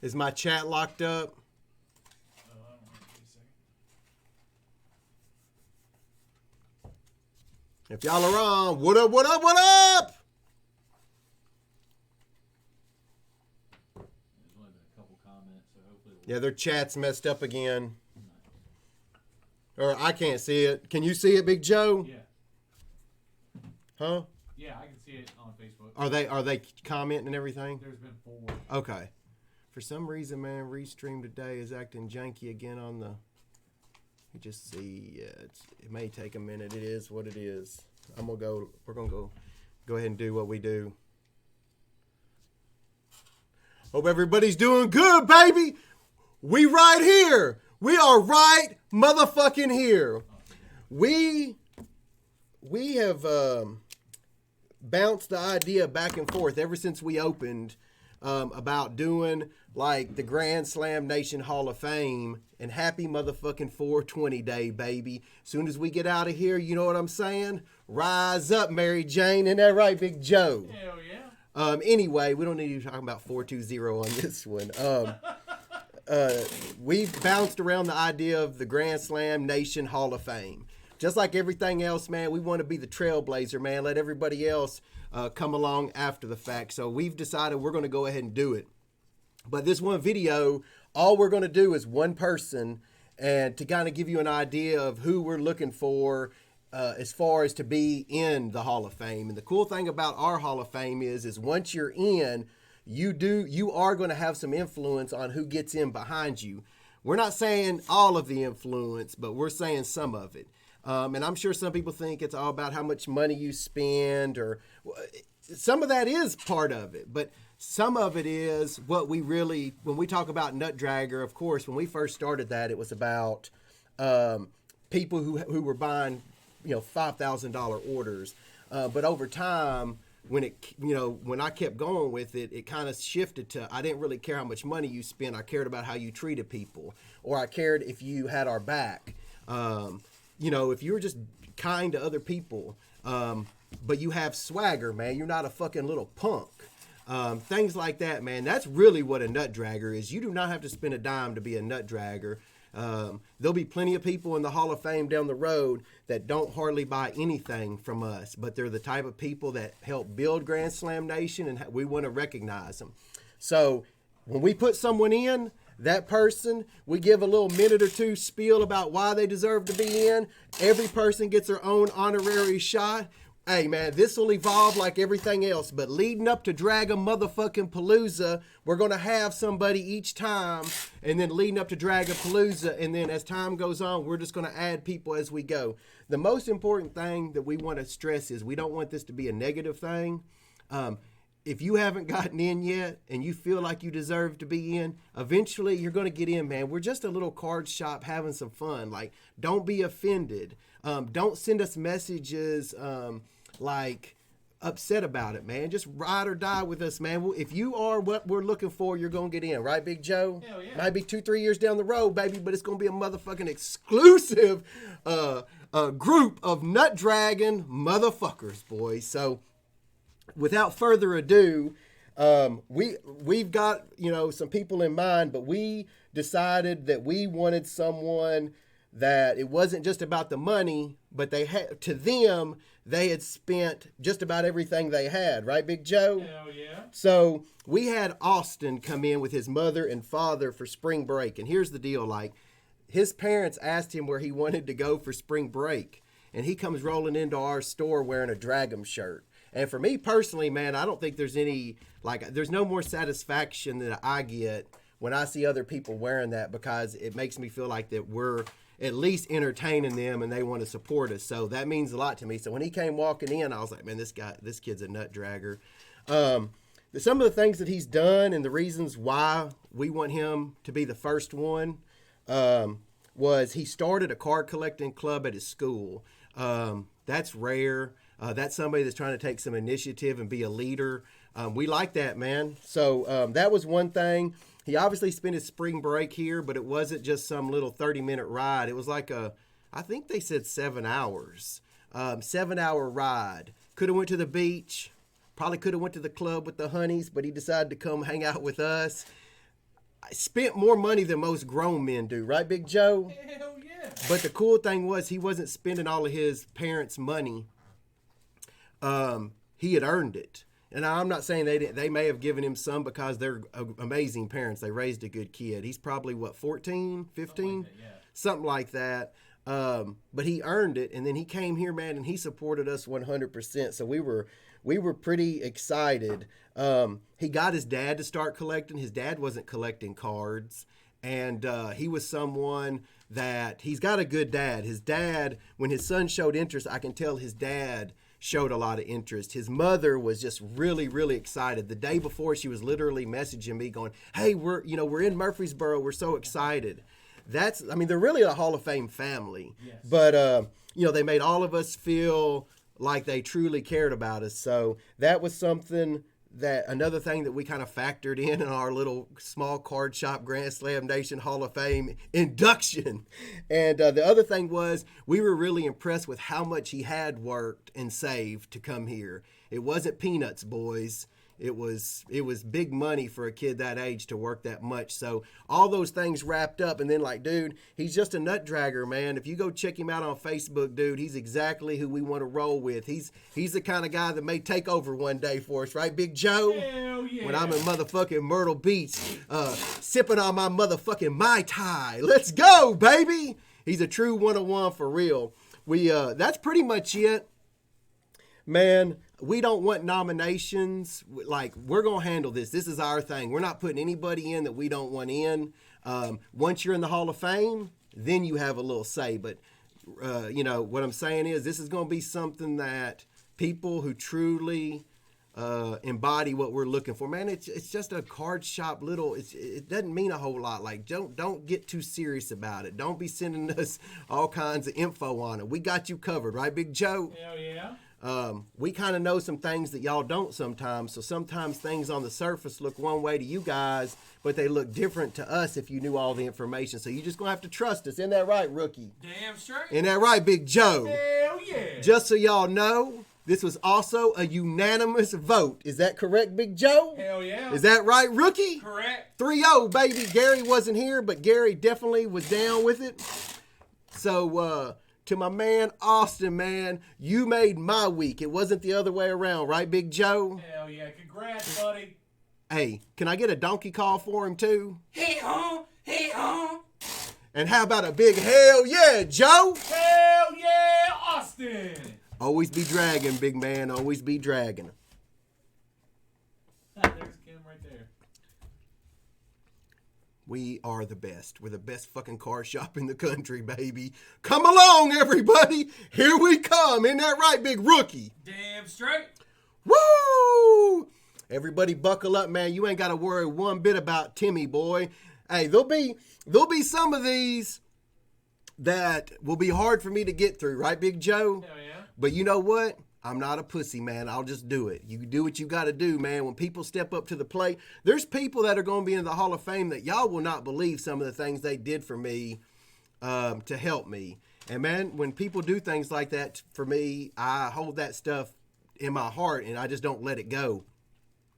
Is my chat locked up? If y'all are on, what up, what up, what up? There's only been a couple comments, so hopefully Yeah, their chat's messed up again. Or I can't see it. Can you see it, Big Joe? Yeah. Huh? Yeah, I can see it on Facebook. Are they commenting and everything? There's been 4. Okay. For some reason, man, Restream today is acting janky again on the. You just see, it may take a minute. It is what it is. We're gonna go ahead and do what we do. Hope everybody's doing good, baby. We right here. We are right motherfucking here. We have bounced the idea back and forth ever since we opened about doing like the Grand Slam Nation Hall of Fame and happy motherfucking 420 day, baby. Soon as we get out of here, you know what I'm saying? Rise up, Mary Jane. Isn't that right, Big Joe? Hell yeah. Anyway, we don't need to be talking about 420 on this one. We've bounced around the idea of the Grand Slam Nation Hall of Fame. Just like everything else, man, we want to be the trailblazer, man. Let everybody else come along after the fact. So we've decided we're going to go ahead and do it. But this one video, all we're going to do is one person, and to kind of give you an idea of who we're looking for as far as to be in the Hall of Fame. And the cool thing about our Hall of Fame is once you're in, you are going to have some influence on who gets in behind you. We're not saying all of the influence, but we're saying some of it. And I'm sure some people think it's all about how much money you spend, or some of that is part of it. But some of it is what we really, when we talk about Nut Dragger, of course, when we first started that, it was about people who were buying, $5,000 orders. But over time, when I kept going with it, it kind of shifted to, I didn't really care how much money you spent. I cared about how you treated people, or I cared if you had our back. If you were just kind to other people, but you have swagger, man, you're not a fucking little punk. Things like that, man. That's really what a nut dragger is. You do not have to spend a dime to be a nut dragger. There'll be plenty of people in the Hall of Fame down the road that don't hardly buy anything from us, but they're the type of people that help build Grand Slam Nation, and we want to recognize them. So when we put someone in, that person, we give a little minute or two spiel about why they deserve to be in. Every person gets their own honorary shot. Hey, man, this will evolve like everything else, but leading up to Dragon motherfucking Palooza, we're going to have somebody each time, and then leading up to Dragon Palooza, and then as time goes on, we're just going to add people as we go. The most important thing that we want to stress is we don't want this to be a negative thing. If you haven't gotten in yet and you feel like you deserve to be in, eventually you're going to get in, man. We're just a little card shop having some fun. Like, don't be offended. Don't send us messages like upset about it, man. Just ride or die with us, man. If you are what we're looking for, you're going to get in. Right, Big Joe? Hell yeah. Might be 2-3 years down the road, baby, but it's going to be a motherfucking exclusive group of Nut Dragon motherfuckers, boys. So without further ado, we've got, some people in mind, but we decided that we wanted someone that it wasn't just about the money, but they had spent just about everything they had, right, Big Joe? Hell yeah. So we had Austin come in with his mother and father for spring break. And here's the deal, like, his parents asked him where he wanted to go for spring break. And he comes rolling into our store wearing a Drag'em shirt. And for me personally, man, I don't think there's there's no more satisfaction that I get when I see other people wearing that, because it makes me feel like that we're at least entertaining them and they want to support us. So that means a lot to me. So when he came walking in, I was like, man, this kid's a nut dragger. Some of the things that he's done and the reasons why we want him to be the first one was he started a card collecting club at his school. That's rare. That's somebody that's trying to take some initiative and be a leader. We like that, man. So that was one thing. He obviously spent his spring break here, but it wasn't just some little 30-minute ride. It was like I think they said 7 hours. 7-hour ride. Could have went to the beach. Probably could have went to the club with the honeys, but he decided to come hang out with us. spent more money than most grown men do, right, Big Joe? Hell yeah. But the cool thing was he wasn't spending all of his parents' money. He had earned it. And I'm not saying they may have given him some because they're amazing parents. They raised a good kid. He's probably, 14, 15? Something like that. But he earned it. And then he came here, man, and he supported us 100%. So we were pretty excited. He got his dad to start collecting. His dad wasn't collecting cards. And he was someone that he's got a good dad. His dad, when his son showed interest, I can tell his dad showed a lot of interest. His mother was just really, really excited. The day before, she was literally messaging me going, hey, we're in Murfreesboro. We're so excited. They're really a Hall of Fame family. Yes. But, they made all of us feel like they truly cared about us. So that was another thing that we kind of factored in our little small card shop Grand Slam Nation Hall of Fame induction. And the other thing was we were really impressed with how much he had worked and saved to come here. It wasn't peanuts, boys. It was big money for a kid that age to work that much. So all those things wrapped up, and then dude, he's just a nut dragger, man. If you go check him out on Facebook, dude, he's exactly who we want to roll with. He's the kind of guy that may take over one day for us, right, Big Joe? Hell yeah. When I'm in motherfucking Myrtle Beach, sipping on my motherfucking Mai Tai. Let's go, baby. He's a true 101 for real. That's pretty much it. Man, we don't want nominations. We're going to handle this. This is our thing. We're not putting anybody in that we don't want in. Once you're in the Hall of Fame, then you have a little say. But, what I'm saying is this is going to be something that people who truly embody what we're looking for. Man, it's just a card shop it doesn't mean a whole lot. Don't get too serious about it. Don't be sending us all kinds of info on it. We got you covered, right, Big Joe? Hell yeah. We kind of know some things that y'all don't sometimes. So sometimes things on the surface look one way to you guys, but they look different to us if you knew all the information. So you're just going to have to trust us. Isn't that right, Rookie? Damn straight. Isn't that right, Big Joe? Hell yeah. Just so y'all know, this was also a unanimous vote. Is that correct, Big Joe? Hell yeah. Is that right, Rookie? Correct. 3-0, baby. Gary wasn't here, but Gary definitely was down with it. So, to my man, Austin, man, you made my week. It wasn't the other way around, right, Big Joe? Hell yeah. Congrats, buddy. Hey, can I get a donkey call for him, too? Hey-oh. And how about a big hell yeah, Joe? Hell yeah, Austin. Always be dragging, big man. Always be dragging. There's Kim right there. We are the best. We're the best fucking car shop in the country, baby. Come along, everybody. Here we come. Isn't that right, big rookie? Damn straight. Woo! Everybody buckle up, man. You ain't got to worry one bit about Timmy, boy. Hey, there'll be some of these that will be hard for me to get through, right, Big Joe? Hell yeah. But you know what? I'm not a pussy, man. I'll just do it. You do what you got to do, man. When people step up to the plate, there's people that are going to be in the Hall of Fame that y'all will not believe some of the things they did for me to help me. And, man, when people do things like that for me, I hold that stuff in my heart, and I just don't let it go.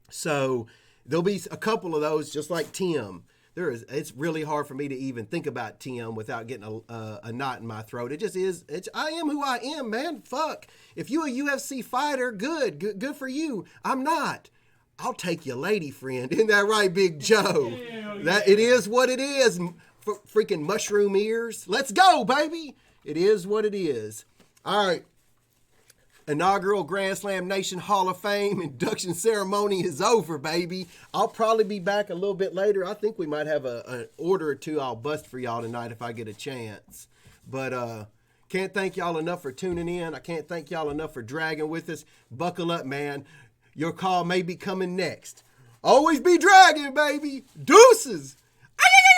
So there'll be a couple of those, just like Tim. It's really hard for me to even think about Tim without getting a knot in my throat. It just is. I am who I am, man. Fuck. If you a UFC fighter, good for you. I'm not. I'll take your lady friend. Isn't that right, Big Joe? Hell That yeah. it is what it is. Freaking mushroom ears. Let's go, baby. It is what it is. All right. Inaugural Grand Slam Nation Hall of Fame induction ceremony is over, baby. I'll probably be back a little bit later. I think we might have an order or two I'll bust for y'all tonight if I get a chance. But can't thank y'all enough for tuning in. I can't thank y'all enough for dragging with us. Buckle up, man. Your call may be coming next. Always be dragging, baby. Deuces. Ay, ay, ay.